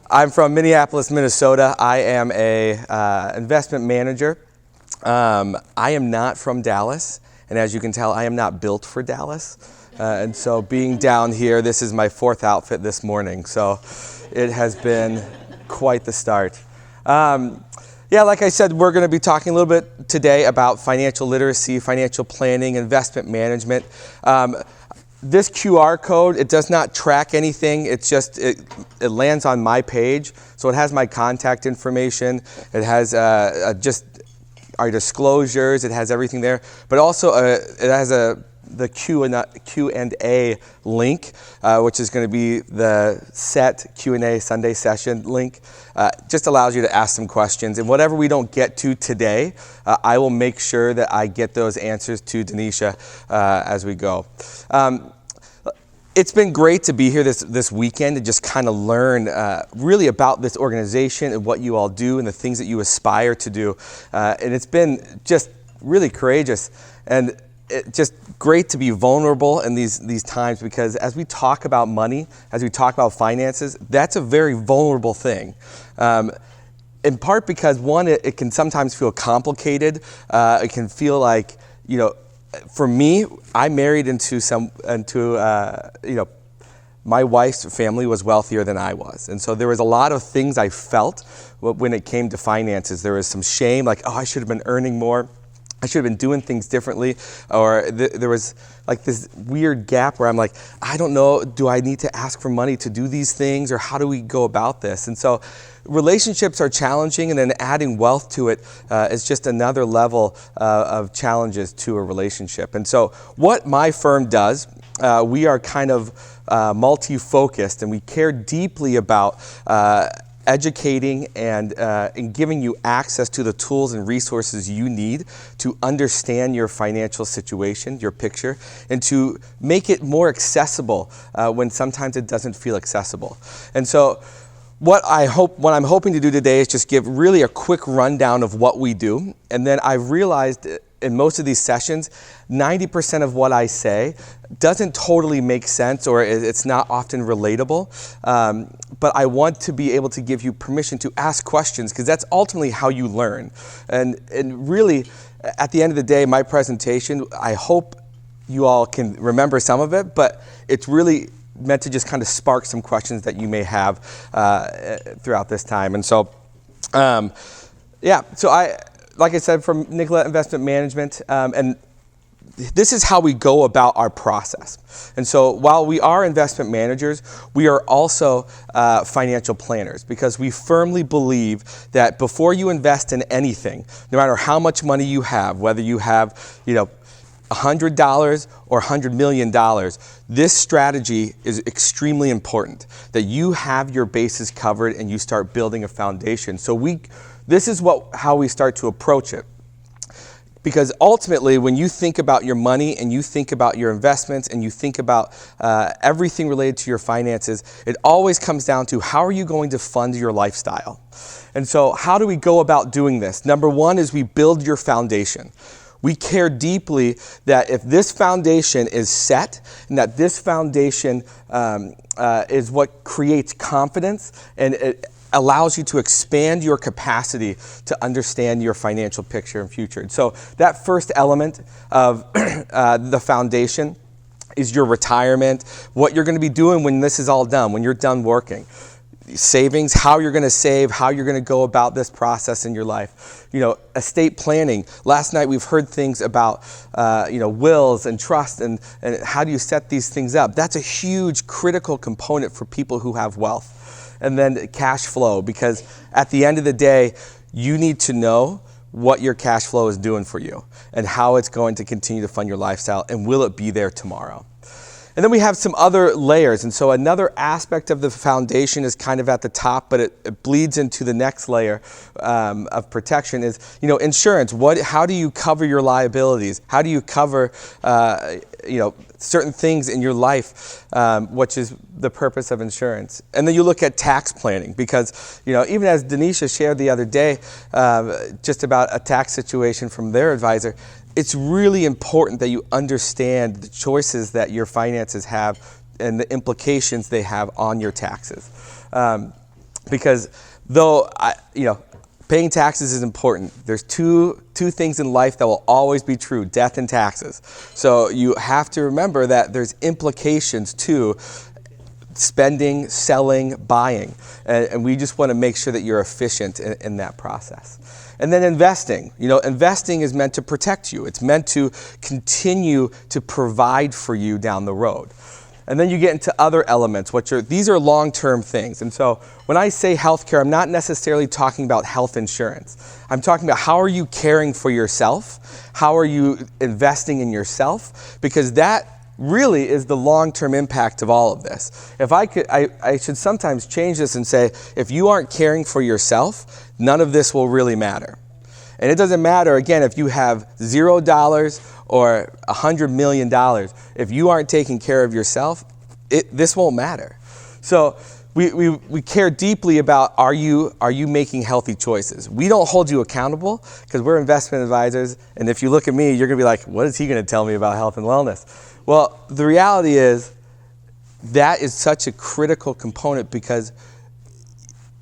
I'm from Minneapolis, Minnesota. I am a investment manager. I am not from Dallas, and as you can tell, I am not built for Dallas. And so being down here, this is my fourth outfit this morning, so it has been quite the start. Yeah, like I said, we're going to be talking a little bit today about financial literacy, financial planning, investment management. This QR code, it does not track anything. It's just, it lands on my page. So it has my contact information. It has just our disclosures. It has everything there. But also it has the Q&A link, which is going to be the set Q&A Sunday session link. Just allows you to ask some questions. And whatever we don't get to today, I will make sure that I get those answers to Denisha as we go. It's been great to be here this weekend and just kind of learn really about this organization and what you all do and the things that you aspire to do. And it's been just really courageous and just great to be vulnerable in these times, because as we talk about money, as we talk about finances, that's a very vulnerable thing. In part because, one, it can sometimes feel complicated. It can feel like, for me, I married into my wife's family was wealthier than I was. And so there was a lot of things I felt when it came to finances. There was some shame, like, oh, I should have been earning more. I should have been doing things differently. Or there was like this weird gap where I'm like, I don't know, do I need to ask for money to do these things, or how do we go about this? And so relationships are challenging, and then adding wealth to it is just another level of challenges to a relationship. And so what my firm does, we are kind of multi-focused, and we care deeply about educating and giving you access to the tools and resources you need to understand your financial situation, your picture, and to make it more accessible when sometimes it doesn't feel accessible. And so what I'm hoping to do today is just give really a quick rundown of what we do. And then I've realized in most of these sessions, 90% of what I say doesn't totally make sense, or it's not often relatable. But I want to be able to give you permission to ask questions, because that's ultimately how you learn. And really, at the end of the day, my presentation, I hope you all can remember some of it, but it's really meant to just kind of spark some questions that you may have throughout this time. And so, like I said, from Nicollet Investment Management, and this is how we go about our process. And so while we are investment managers, we are also financial planners, because we firmly believe that before you invest in anything, no matter how much money you have, whether you have, $100 or $100 million, this strategy is extremely important, that you have your bases covered and you start building a foundation. So this is how we start to approach it. Because ultimately, when you think about your money and you think about your investments and you think about everything related to your finances, it always comes down to, how are you going to fund your lifestyle? And so how do we go about doing this? Number one is we build your foundation. We care deeply that if this foundation is set, and that this foundation is what creates confidence, and it allows you to expand your capacity to understand your financial picture and future. And so that first element of the foundation is your retirement, what you're going to be doing when this is all done, when you're done working. Savings, how you're going to save, how you're going to go about this process in your life. Estate planning. Last night we've heard things about, wills and trust and how do you set these things up. That's a huge critical component for people who have wealth. And then cash flow, because at the end of the day, you need to know what your cash flow is doing for you and how it's going to continue to fund your lifestyle, and will it be there tomorrow. And then we have some other layers. And so another aspect of the foundation is kind of at the top, but it bleeds into the next layer of protection is, insurance. How do you cover your liabilities? How do you cover, certain things in your life, which is the purpose of insurance. And then you look at tax planning, because, even as Denisha shared the other day, just about a tax situation from their advisor, it's really important that you understand the choices that your finances have and the implications they have on your taxes. because though paying taxes is important, there's two things in life that will always be true: death and taxes. So you have to remember that there's implications to spending, selling, buying, and we just want to make sure that you're efficient in that process. And then investing. Investing is meant to protect you. It's meant to continue to provide for you down the road. And then you get into other elements, these are long-term things. And so when I say healthcare, I'm not necessarily talking about health insurance. I'm talking about how are you caring for yourself? How are you investing in yourself? Because that really is the long-term impact of all of this. If I could, I should sometimes change this and say, if you aren't caring for yourself, none of this will really matter. And it doesn't matter, again, if you have $0 or $100 million. If you aren't taking care of yourself, this won't matter. So we care deeply about, are you making healthy choices? We don't hold you accountable because we're investment advisors. And if you look at me, you're going to be like, what is he going to tell me about health and wellness? Well, the reality is that is such a critical component because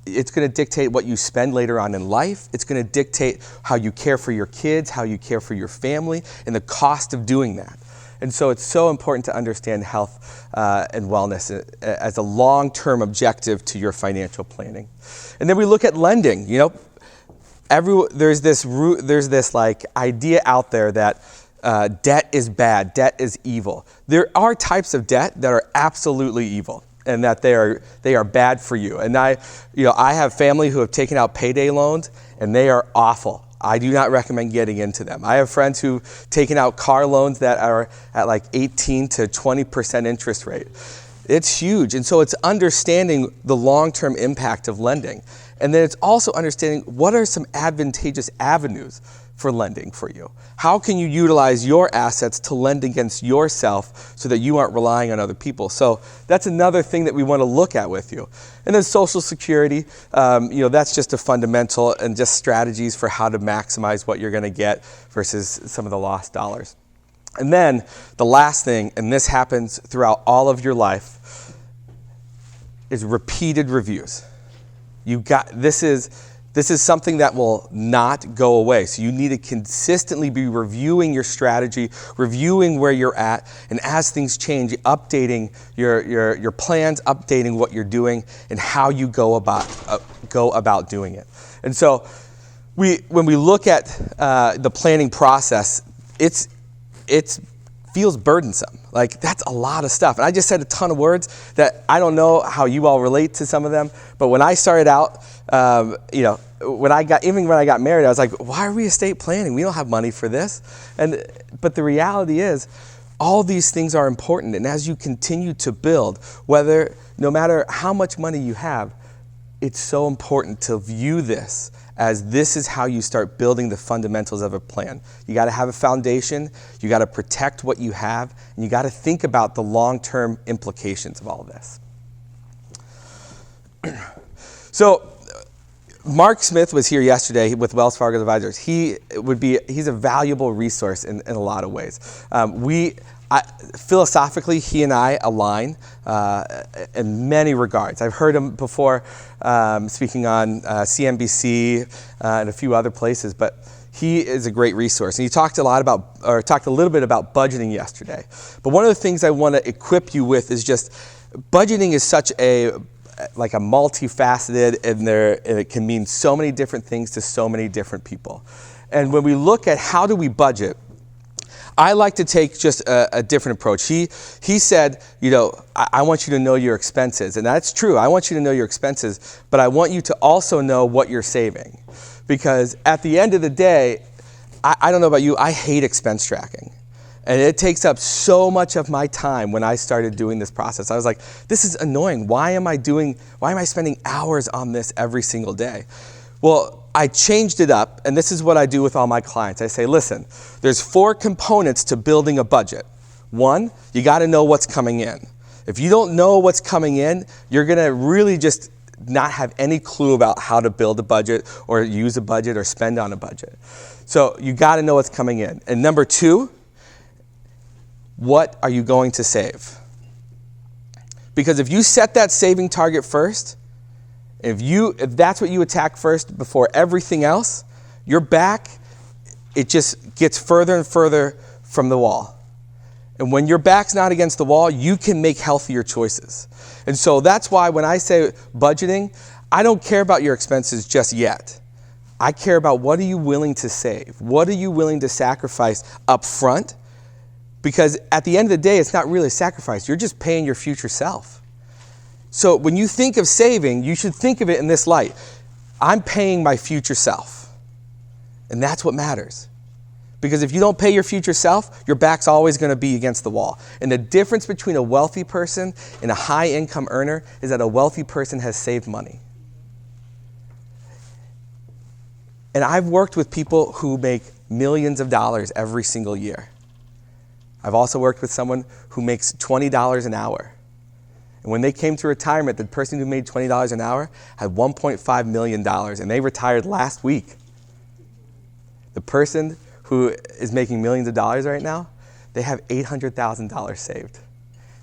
it's going to dictate what you spend later on in life. It's going to dictate how you care for your kids, how you care for your family, and the cost of doing that. And so it's so important to understand health and wellness as a long-term objective to your financial planning. And then we look at lending. There's this idea out there that debt is bad, debt is evil. There are types of debt that are absolutely evil, and that they are bad for you. And I have family who have taken out payday loans, and they are awful. I do not recommend getting into them. I have friends who've taken out car loans that are at 18 to 20% interest rate. It's huge. And so it's understanding the long-term impact of lending. And then it's also understanding what are some advantageous avenues for lending for you. How can you utilize your assets to lend against yourself so that you aren't relying on other people? So that's another thing that we want to look at with you. And then Social Security, that's just a fundamental and just strategies for how to maximize what you're going to get versus some of the lost dollars. And then the last thing, and this happens throughout all of your life, is repeated reviews. This is something that will not go away. So you need to consistently be reviewing your strategy, reviewing where you're at, and as things change, updating your plans, updating what you're doing, and how you go about doing it. And so when we look at the planning process, it feels burdensome. That's a lot of stuff. And I just said a ton of words that I don't know how you all relate to some of them, but when I started out, when I got married, I was like, why are we estate planning? We don't have money for this. But the reality is, all these things are important. And as you continue to build, no matter how much money you have, it's so important to view this as this is how you start building the fundamentals of a plan. You got to have a foundation, you got to protect what you have, and you got to think about the long-term implications of all of this. So, Mark Smith was here yesterday with Wells Fargo Advisors. He's a valuable resource in a lot of ways. Philosophically, he and I align in many regards. I've heard him before speaking on CNBC and a few other places, but he is a great resource. And he talked a little bit about budgeting yesterday. But one of the things I want to equip you with is just budgeting is such a multifaceted, and it can mean so many different things to so many different people. And when we look at how do we budget, I like to take just a different approach. He said, I want you to know your expenses. And that's true. I want you to know your expenses, but I want you to also know what you're saving. Because at the end of the day, I don't know about you, I hate expense tracking. And it takes up so much of my time when I started doing this process. I was like, this is annoying. Why am I spending hours on this every single day? Well, I changed it up, and this is what I do with all my clients. I say, listen, there's 4 components to building a budget. 1, you got to know what's coming in. If you don't know what's coming in, you're going to really just not have any clue about how to build a budget or use a budget or spend on a budget. So you got to know what's coming in. And number 2, what are you going to save? Because if you set that saving target first, And if that's what you attack first before everything else, your back, it just gets further and further from the wall. And when your back's not against the wall, you can make healthier choices. And so that's why when I say budgeting, I don't care about your expenses just yet. I care about what are you willing to save? What are you willing to sacrifice up front? Because at the end of the day, it's not really a sacrifice. You're just paying your future self. So when you think of saving, you should think of it in this light. I'm paying my future self. And that's what matters. Because if you don't pay your future self, your back's always going to be against the wall. And the difference between a wealthy person and a high income earner is that a wealthy person has saved money. And I've worked with people who make millions of dollars every single year. I've also worked with someone who makes $20 an hour. And when they came to retirement, the person who made $20 an hour had $1.5 million, and they retired last week. The person who is making millions of dollars right now, they have $800,000 saved.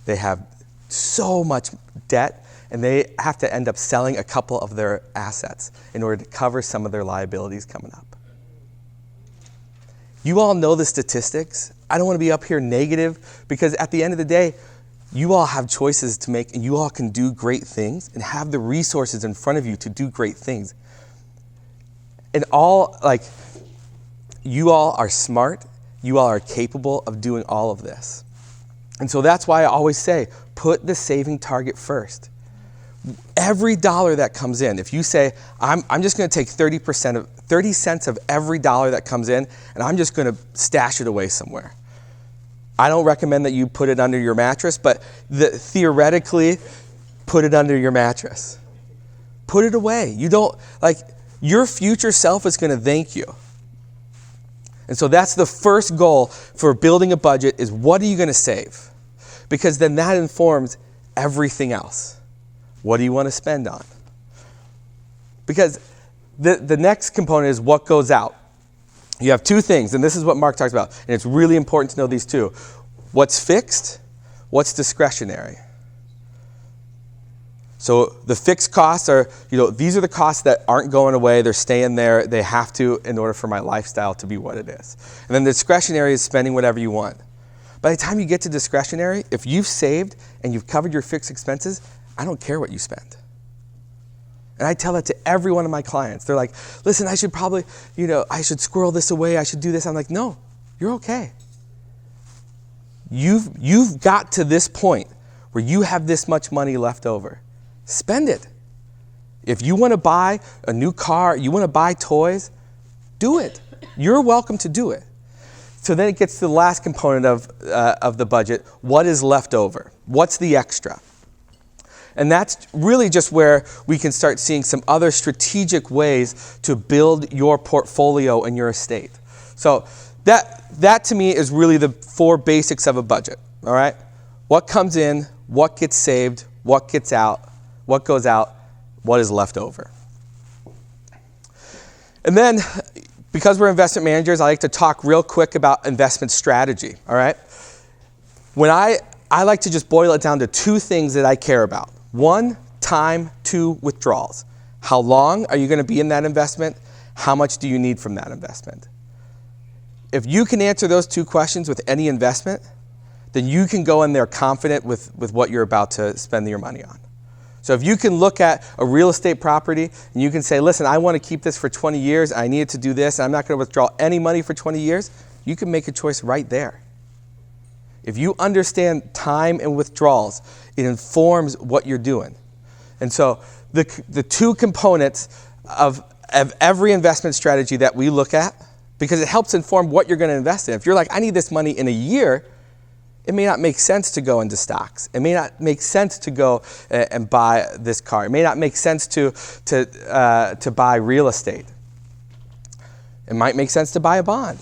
They have so much debt, and they have to end up selling a couple of their assets in order to cover some of their liabilities coming up. You all know the statistics. I don't want to be up here negative, because at the end of the day, you all have choices to make, and you all can do great things and have the resources in front of you to do great things. And you all are smart. You all are capable of doing all of this. And so that's why I always say, put the saving target first. Every dollar that comes in, if you say, I'm just going to take 30 cents of every dollar that comes in, and I'm just going to stash it away somewhere. I don't recommend that you put it under your mattress, but theoretically, put it under your mattress. Put it away. Your future self is going to thank you. And so that's the first goal for building a budget, is what are you going to save? Because then that informs everything else. What do you want to spend on? Because the next component is what goes out. You have two things, and this is what Mark talks about, and it's really important to know these two. What's fixed? What's discretionary? So the fixed costs are, these are the costs that aren't going away. They're staying there. They have to in order for my lifestyle to be what it is. And then the discretionary is spending whatever you want. By the time you get to discretionary, if you've saved and you've covered your fixed expenses, I don't care what you spend. And I tell that to every one of my clients. They're like, listen, I should probably, I should squirrel this away. I should do this. I'm like, no, you're okay. You've got to this point where you have this much money left over. Spend it. If you want to buy a new car, you want to buy toys, do it. You're welcome to do it. So then it gets to the last component of the budget. What is left over? What's the extra? And that's really just where we can start seeing some other strategic ways to build your portfolio and your estate. So that to me is really the four basics of a budget, all right? What comes in, what gets saved, what gets out, what goes out, what is left over. And then, because we're investment managers, I like to talk real quick about investment strategy, all right? When I like to just boil it down to two things that I care about. One, time. Two, withdrawals. How long are you going to be in that investment? How much do you need from that investment? If you can answer those two questions with any investment, then you can go in there confident with what you're about to spend your money on. So if you can look at a real estate property and you can say, listen, I want to keep this for 20 years. I need it to do this. And I'm not going to withdraw any money for 20 years. You can make a choice right there. If you understand time and withdrawals, it informs what you're doing. And so the two components of every investment strategy that we look at, because it helps inform what you're going to invest in. If you're like, I need this money in a year, it may not make sense to go into stocks. It may not make sense to go and buy this car. It may not make sense to buy real estate. It might make sense to buy a bond.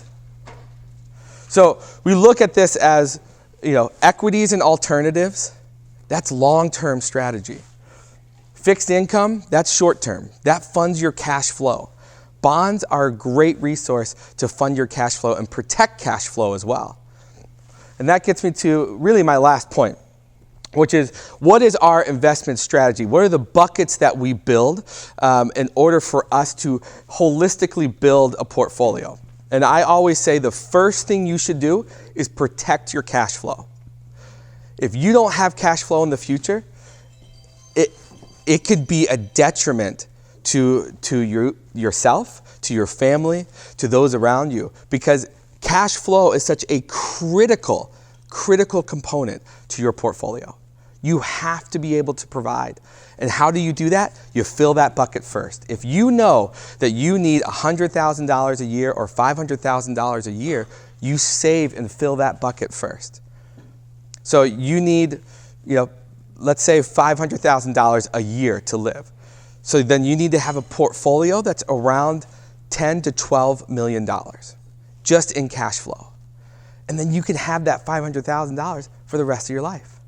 So we look at this as, equities and alternatives. That's long-term strategy. Fixed income, that's short-term. That funds your cash flow. Bonds are a great resource to fund your cash flow and protect cash flow as well. And that gets me to really my last point. which is, what is our investment strategy? What are the buckets that we build in order for us to holistically build a portfolio? And I always say the first thing you should do is protect your cash flow. If you don't have cash flow in the future, it could be a detriment to yourself, to your family, to those around you, because cash flow is such a critical component to your portfolio. You have to be able to provide. And how do you do that? You fill that bucket first. If you know that you need $100,000 a year or $500,000 a year, you save and fill that bucket first. So you need, let's say $500,000 a year to live. So then you need to have a portfolio that's around $10 to $12 million just in cash flow. And then you can have that $500,000 for the rest of your life.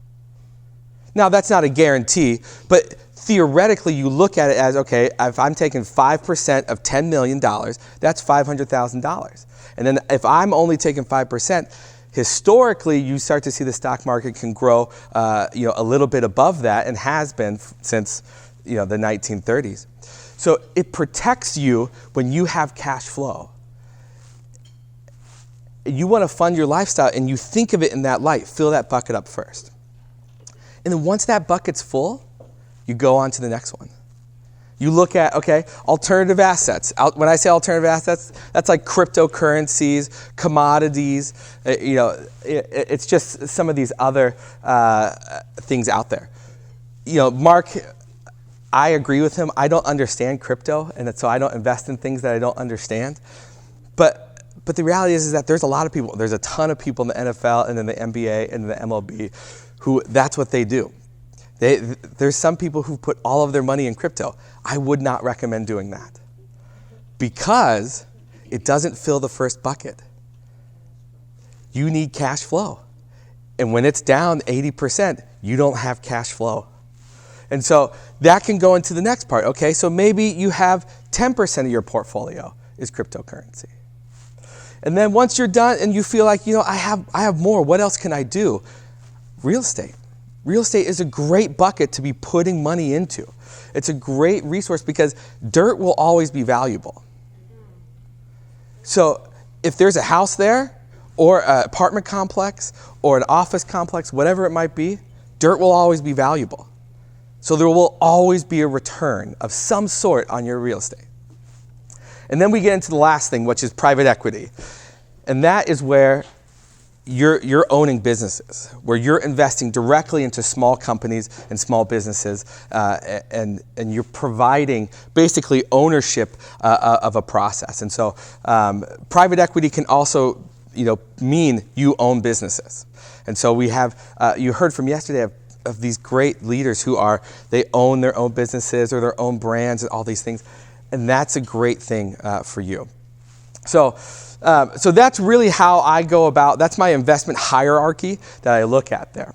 Now, that's not a guarantee, but theoretically, you look at it as, okay, if I'm taking 5% of $10 million, that's $500,000. And then if I'm only taking 5%, historically, you start to see the stock market can grow, a little bit above that, and has been since, the 1930s. So it protects you when you have cash flow. You want to fund your lifestyle, and you think of it in that light. Fill that bucket up first. And then once that bucket's full, you go on to the next one. You look at, alternative assets. When I say alternative assets, that's like cryptocurrencies, commodities. It's just some of these other things out there. Mark, I agree with him. I don't understand crypto, and so I don't invest in things that I don't understand. But the reality is that there's a lot of people. There's a ton of people in the NFL and in the NBA and in the MLB who that's what they do. There's some people who put all of their money in crypto. I would not recommend doing that because it doesn't fill the first bucket. You need cash flow. And when it's down 80%, you don't have cash flow. And so that can go into the next part. Okay, so maybe you have 10% of your portfolio is cryptocurrency. And then once you're done and you feel like, I have more, what else can I do? Real estate. Real estate is a great bucket to be putting money into. It's a great resource because dirt will always be valuable. So if there's a house there or an apartment complex or an office complex, whatever it might be, dirt will always be valuable. So there will always be a return of some sort on your real estate. And then we get into the last thing, which is private equity. And that is where you're owning businesses, where you're investing directly into small companies and small businesses, and you're providing basically ownership of a process. And so private equity can also mean you own businesses. And so we have, you heard from yesterday of these great leaders they own their own businesses or their own brands and all these things. And that's a great thing for you. So that's really how I go about, that's my investment hierarchy that I look at there.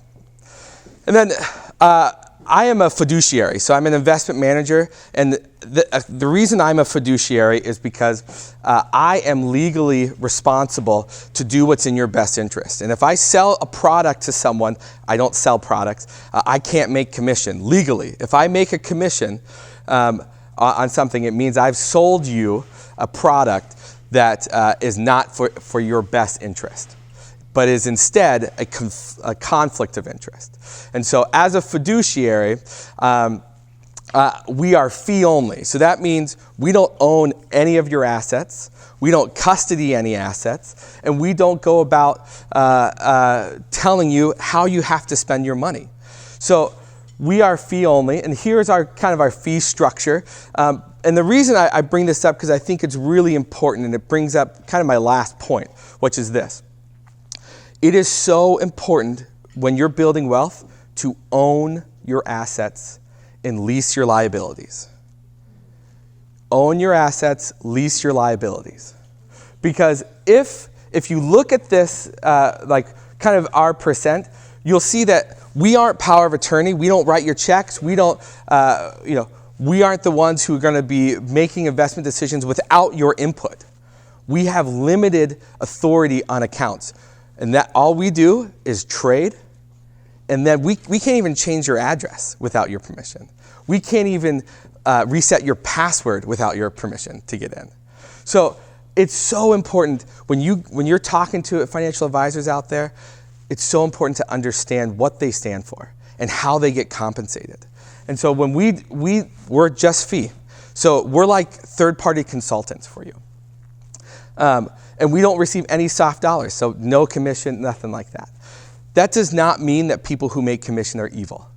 And then I am a fiduciary, so I'm an investment manager, and the reason I'm a fiduciary is because I am legally responsible to do what's in your best interest. And if I sell a product to someone, I don't sell products, I can't make commission legally. If I make a commission on something, it means I've sold you a product that is not for your best interest, but is instead a conflict of interest. And so as a fiduciary, we are fee only. So that means we don't own any of your assets, we don't custody any assets, and we don't go about telling you how you have to spend your money. So we are fee only, and here's our fee structure. And the reason I bring this up, because I think it's really important, and it brings up kind of my last point, which is this. It is so important when you're building wealth to own your assets and lease your liabilities. Own your assets, lease your liabilities. Because if you look at this, kind of our percent, you'll see that we aren't power of attorney. We don't write your checks. We don't, we aren't the ones who are going to be making investment decisions without your input. We have limited authority on accounts. And that all we do is trade And then we can't even change your address without your permission. We can't even reset your password without your permission to get in. So it's so important when you're talking to financial advisors out there, it's so important to understand what they stand for and how they get compensated. And so when we're just fee. So we're like third-party consultants for you. And we don't receive any soft dollars, so no commission, nothing like that. That does not mean that people who make commission are evil.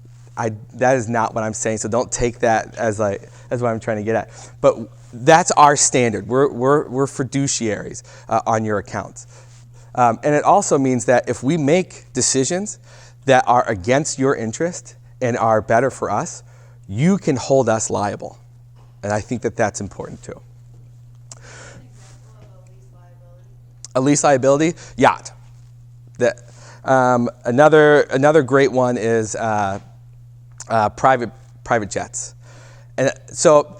That is not what I'm saying, so don't take that as what I'm trying to get at. But that's our standard. We're fiduciaries on your accounts. And it also means that if we make decisions that are against your interest and are better for us, you can hold us liable. And I think that that's important too. A lease liability? Yacht. Another great one is private jets. And so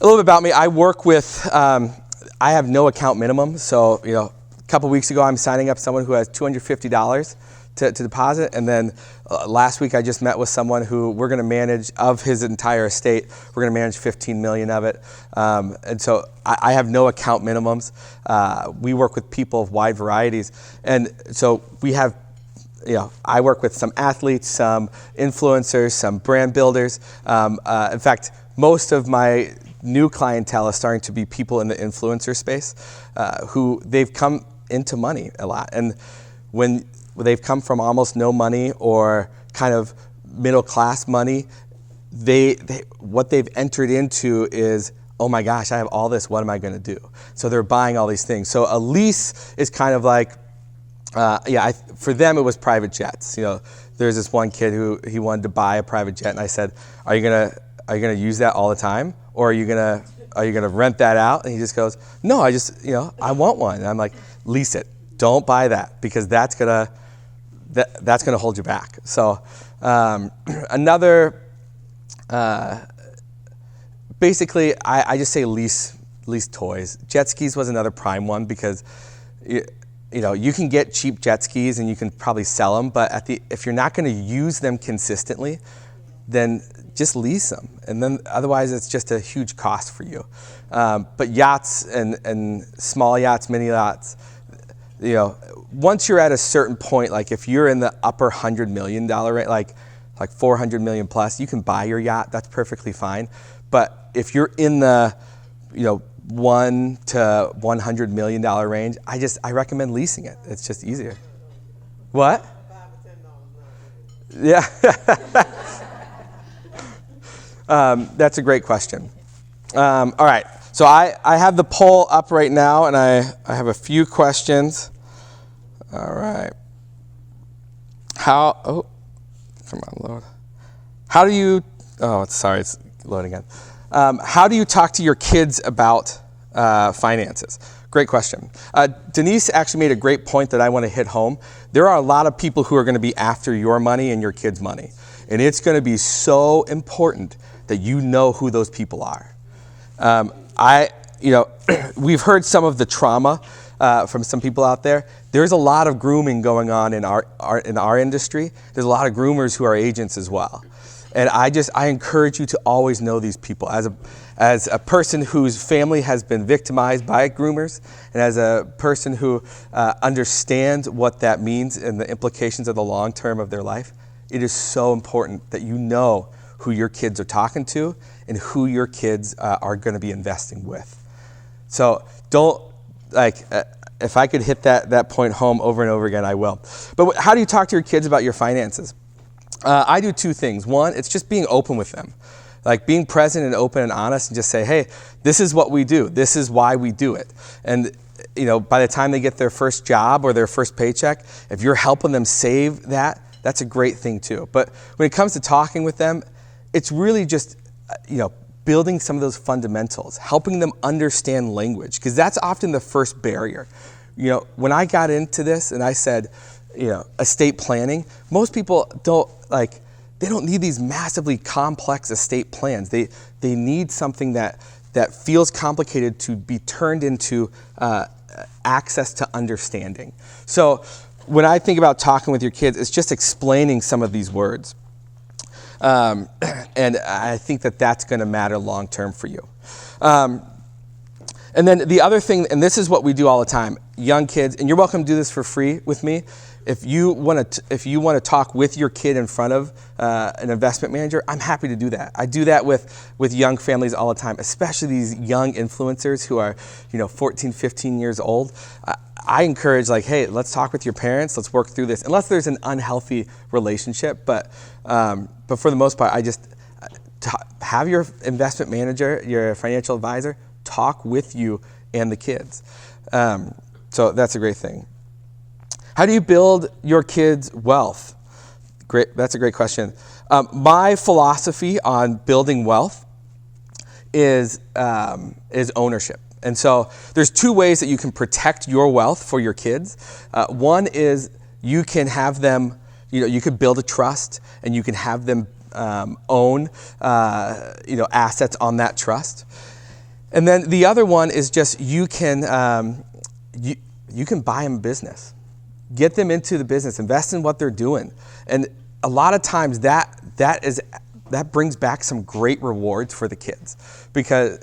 a little bit about me. I work with, I have no account minimum. So, a couple weeks ago, I'm signing up someone who has $250 to deposit. And then last week, I just met with someone who we're going to manage, of his entire estate, we're going to manage 15 million of it. And so I have no account minimums. We work with people of wide varieties. And so we have, I work with some athletes, some influencers, some brand builders. In fact, most of my new clientele is starting to be people in the influencer space who they've come into money a lot. And when they've come from almost no money or kind of middle class money, what they've entered into is, oh my gosh, I have all this, what am I going to do? So they're buying all these things. So a lease is kind of like, for them it was private jets. There's this one kid who he wanted to buy a private jet, and I said, are you gonna use that all the time, or are you gonna rent that out? And he just goes, no, I want one. And I'm like, lease it. Don't buy that, because that's gonna hold you back. So basically, I just say lease toys. Jet skis was another prime one, because you can get cheap jet skis and you can probably sell them, but if you're not going to use them consistently, then just lease them. And then otherwise it's just a huge cost for you. But yachts and small yachts, mini yachts, once you're at a certain point, like if you're in the upper $100 million range, like 400 million plus, you can buy your yacht. That's perfectly fine. But if you're in the, $1 to $100 million range, I recommend leasing it. It's just easier. What? Yeah. That's a great question. All right. So I have the poll up right now, and I have a few questions. All right. Come on, load. It's loading in. How do you talk to your kids about finances? Great question. Denise actually made a great point that I want to hit home. There are a lot of people who are going to be after your money and your kids' money. And it's going to be so important that you know who those people are. We've heard some of the trauma from some people out there. There's a lot of grooming going on in our industry. There's a lot of groomers who are agents as well. And I encourage you to always know these people. As a person whose family has been victimized by groomers, and as a person who understands what that means and the implications of the long term of their life, it is so important that you know who your kids are talking to and who your kids are going to be investing with. So if I could hit that point home over and over again, I will. But how do you talk to your kids about your finances? I do two things. One, it's just being open with them. Like being present and open and honest, and just say, hey, this is what we do. This is why we do it. And by the time they get their first job or their first paycheck, if you're helping them save that, that's a great thing too. But when it comes to talking with them, it's really just, building some of those fundamentals, helping them understand language, because that's often the first barrier. When I got into this and I said, estate planning, most people they don't need these massively complex estate plans. They need something that feels complicated to be turned into access to understanding. So when I think about talking with your kids, it's just explaining some of these words. And I think that that's going to matter long term for you. And then the other thing, and this is what we do all the time, young kids, and you're welcome to do this for free with me. If you want to talk with your kid in front of an investment manager, I'm happy to do that. I do that with young families all the time, especially these young influencers who are 14, 15 years old. I encourage, hey, let's talk with your parents. Let's work through this, unless there's an unhealthy relationship. But for the most part, I just have your investment manager, your financial advisor, talk with you and the kids. So that's a great thing. How do you build your kids' wealth? Great, that's a great question. My philosophy on building wealth is ownership. And so there's two ways that you can protect your wealth for your kids. One is you can have them, you could build a trust and you can have them own, assets on that trust. And then the other one is just you can buy them a business. Get them into the business, invest in what they're doing. And a lot of times that brings back some great rewards for the kids. Because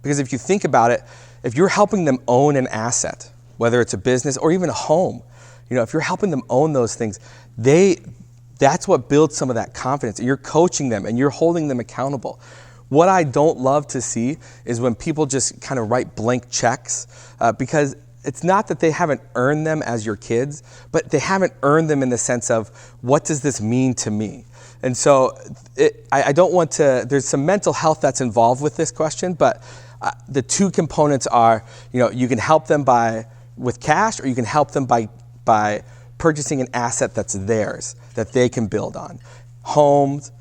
if you think about it, if you're helping them own an asset, whether it's a business or even a home, if you're helping them own those things, that's what builds some of that confidence. You're coaching them and you're holding them accountable. What I don't love to see is when people just kind of write blank checks because it's not that they haven't earned them as your kids, but they haven't earned them in the sense of, what does this mean to me? And so I don't want to, there's some mental health that's involved with this question, but the two components are, you can help them with cash, or you can help them by purchasing an asset that's theirs, that they can build on. Homes,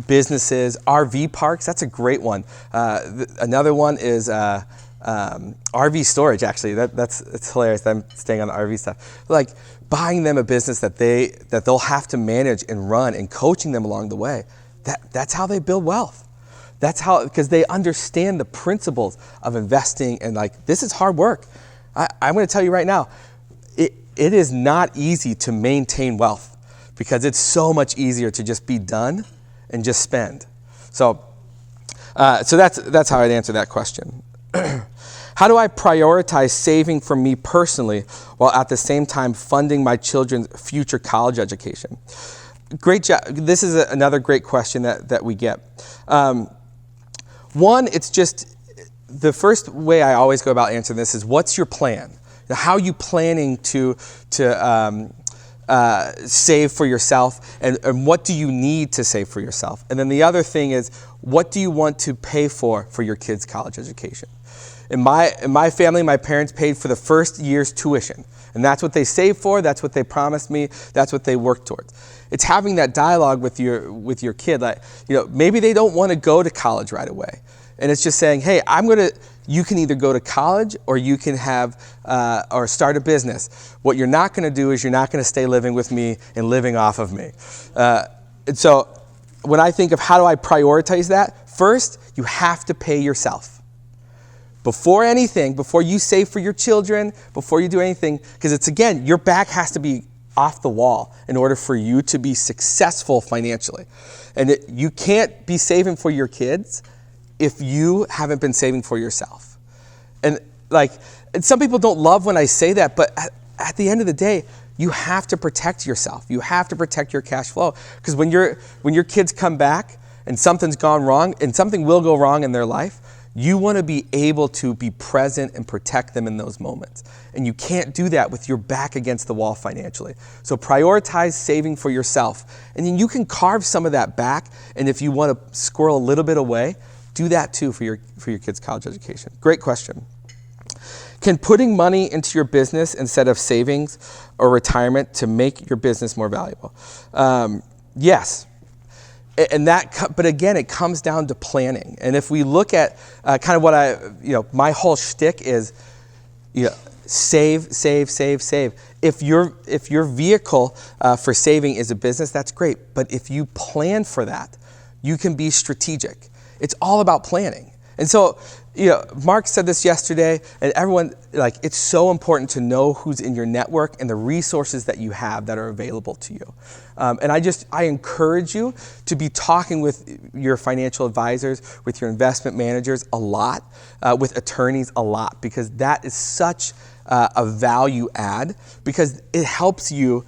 businesses, RV parks, that's a great one. Another one is RV storage, actually. It's hilarious. I'm staying on the RV stuff. Like buying them a business that they'll have to manage and run, and coaching them along the way. That's how they build wealth. That's how, because they understand the principles of investing, and this is hard work. I'm going to tell you right now, it is not easy to maintain wealth, because it's so much easier to just be done and just spend. So that's how I'd answer that question. How do I prioritize saving for me personally while at the same time funding my children's future college education? Great job. This is another great question that we get. One, it's just the first way I always go about answering this is, what's your plan? How are you planning to save for yourself, and what do you need to save for yourself? And then the other thing is, what do you want to pay for your kids' college education? In my family, my parents paid for the first year's tuition, and that's what they saved for. That's what they promised me. That's what they worked towards. It's having that dialogue with your kid. Maybe they don't want to go to college right away, and it's just saying, hey, you can either go to college, or you can have or start a business. What you're not going to do is you're not going to stay living with me and living off of me. And so when I think of how do I prioritize that, first, you have to pay yourself. Before anything, before you save for your children, before you do anything, because it's, again, your back has to be off the wall in order for you to be successful financially. And you can't be saving for your kids if you haven't been saving for yourself. And some people don't love when I say that, but at the end of the day, you have to protect yourself. You have to protect your cash flow, because when your kids come back and something's gone wrong, and something will go wrong in their life, you want to be able to be present and protect them in those moments. And you can't do that with your back against the wall financially. So prioritize saving for yourself. And then you can carve some of that back. And if you want to squirrel a little bit away, do that too for your kids' college education. Great question. Can putting money into your business instead of savings or retirement to make your business more valuable? Yes. But again, it comes down to planning. And if we look at kind of what my whole shtick is, save. If your vehicle for saving is a business, that's great. But if you plan for that, you can be strategic. It's all about planning. And so Mark said this yesterday, and everyone, it's so important to know who's in your network and the resources that you have that are available to you. And I encourage you to be talking with your financial advisors, with your investment managers a lot, with attorneys a lot, because that is such a value add, because it helps you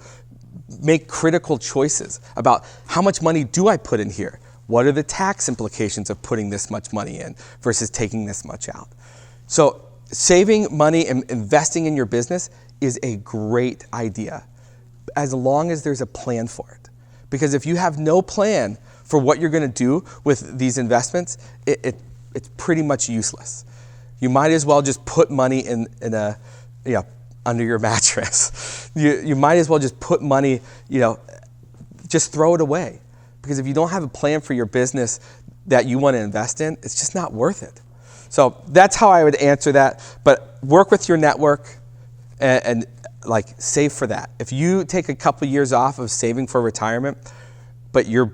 make critical choices about how much money do I put in here? What are the tax implications of putting this much money in versus taking this much out? So saving money and investing in your business is a great idea, as long as there's a plan for it. Because if you have no plan for what you're going to do with these investments, it's pretty much useless. You might as well just put money in under your mattress. You might as well just put money, just throw it away. Because if you don't have a plan for your business that you want to invest in, it's just not worth it. So that's how I would answer that. But work with your network and save for that. If you take a couple years off of saving for retirement, but you're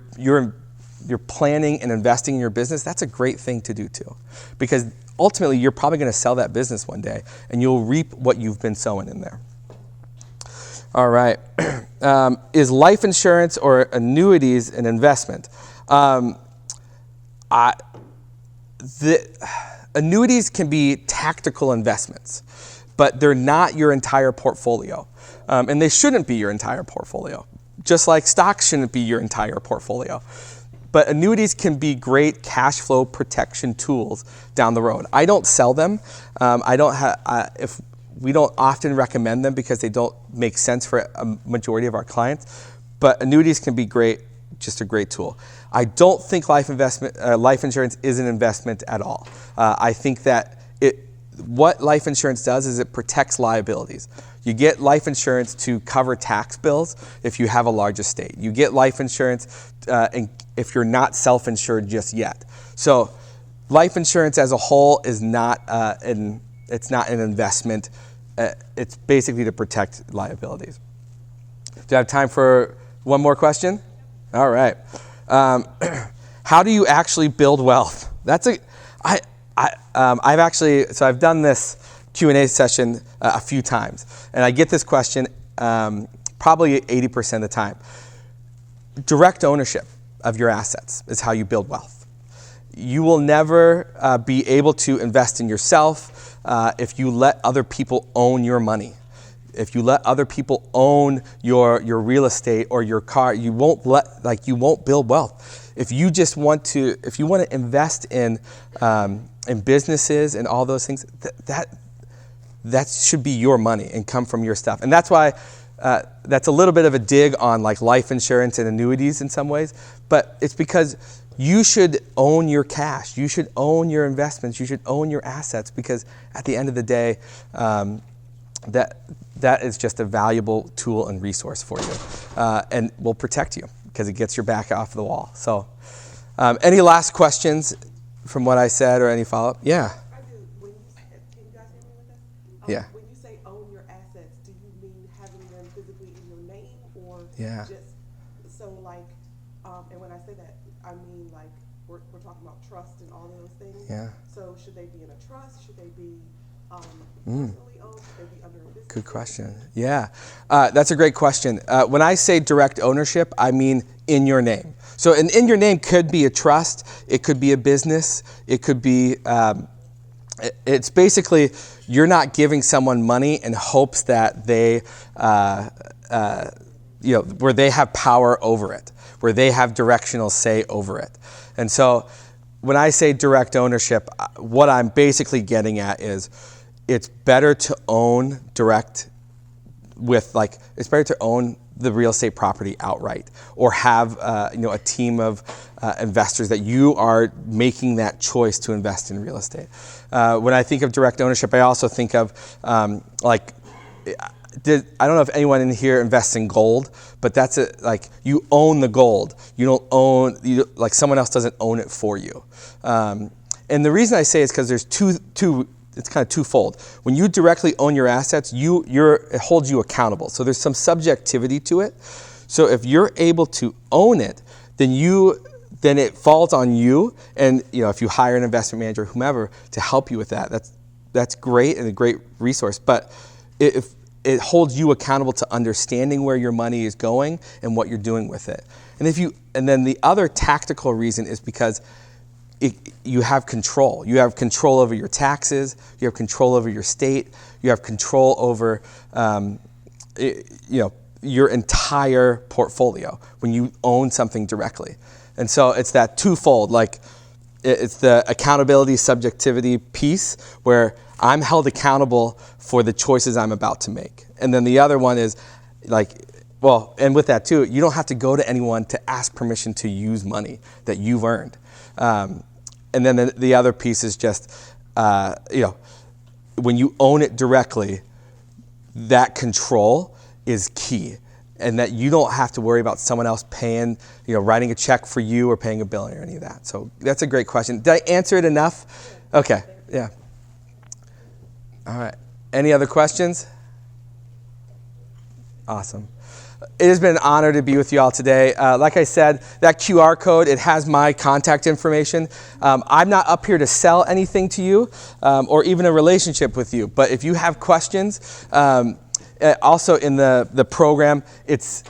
planning and investing in your business, that's a great thing to do too. Because ultimately, you're probably going to sell that business one day, and you'll reap what you've been sowing in there. All right. Is life insurance or annuities an investment? Annuities can be tactical investments, but they're not your entire portfolio. And they shouldn't be your entire portfolio, just like stocks shouldn't be your entire portfolio. But annuities can be great cash flow protection tools down the road. I don't sell them. We don't often recommend them because they don't make sense for a majority of our clients. But annuities can be great, just a great tool. I don't think life insurance is an investment at all. I think that what life insurance does is it protects liabilities. You get life insurance to cover tax bills if you have a large estate. You get life insurance if you're not self-insured just yet. So life insurance as a whole is not it's not an investment. It's basically to protect liabilities. Do I have time for one more question? All right. How do you actually build wealth? I've done this Q&A session a few times, and I get this question probably 80% of the time. Direct ownership of your assets is how you build wealth. You will never be able to invest in yourself if you let other people own your money. If you let other people own your real estate or your car, you won't build wealth. If you want to invest in businesses and all those things, that should be your money and come from your stuff. And that's why that's a little bit of a dig on life insurance and annuities in some ways, but it's because you should own your cash. You should own your investments. You should own your assets, because at the end of the day, that is just a valuable tool and resource for you, and will protect you because it gets your back off the wall. So, any last questions from what I said, or any follow-up? Yeah. I do. Can you guys hear me with that? Yeah. When you say own your assets, do you mean having them physically in your name, or Yeah. just and when I say that, I mean we're talking about trust and all of those things. Yeah. So should they be in a trust? Should they be personally owned? Should they be under a business? Good question. Yeah, that's a great question. When I say direct ownership, I mean in your name. So in your name could be a trust, it could be a business, it could be, it's basically you're not giving someone money in hopes that they, where they have power over it, where they have directional say over it. And so when I say direct ownership, what I'm basically getting at is it's better to own it's better to own the real estate property outright, or have a team of investors that you are making that choice to invest in real estate. When I think of direct ownership, I also think of I don't know if anyone in here invests in gold, but that's you own the gold. You don't own, someone else doesn't own it for you. And the reason I say is because there's two. It's kind of twofold. When you directly own your assets, it holds you accountable. So there's some subjectivity to it. So if you're able to own it, then then it falls on you. And if you hire an investment manager, whomever, to help you with that, that's great and a great resource. But if it holds you accountable to understanding where your money is going and what you're doing with it. And then the other tactical reason is because you have control. You have control over your taxes. You have control over your state. You have control over your entire portfolio when you own something directly. And so it's that twofold. Like it's the accountability, subjectivity piece where I'm held accountable for the choices I'm about to make. And then the other one is and with that too, you don't have to go to anyone to ask permission to use money that you've earned. And then the other piece is just, when you own it directly, that control is key. And that you don't have to worry about someone else paying, writing a check for you or paying a bill or any of that. So that's a great question. Did I answer it enough? Okay, yeah. All right. Any other questions? Awesome. It has been an honor to be with you all today. Like I said, that QR code, it has my contact information. I'm not up here to sell anything to you or even a relationship with you. But if you have questions, also in the program, it's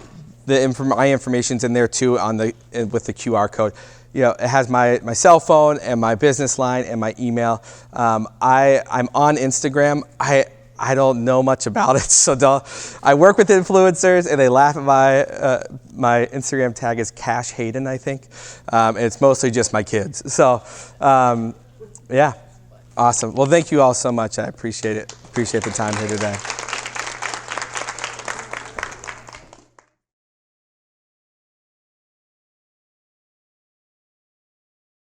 my information's in there too with the QR code. It has my cell phone and my business line and my email. I'm on Instagram. I don't know much about it, so I work with influencers, and they laugh at my Instagram tag is Cash Hayden, I think, and it's mostly just my kids. So, yeah, awesome. Well, thank you all so much. I appreciate it. Appreciate the time here today.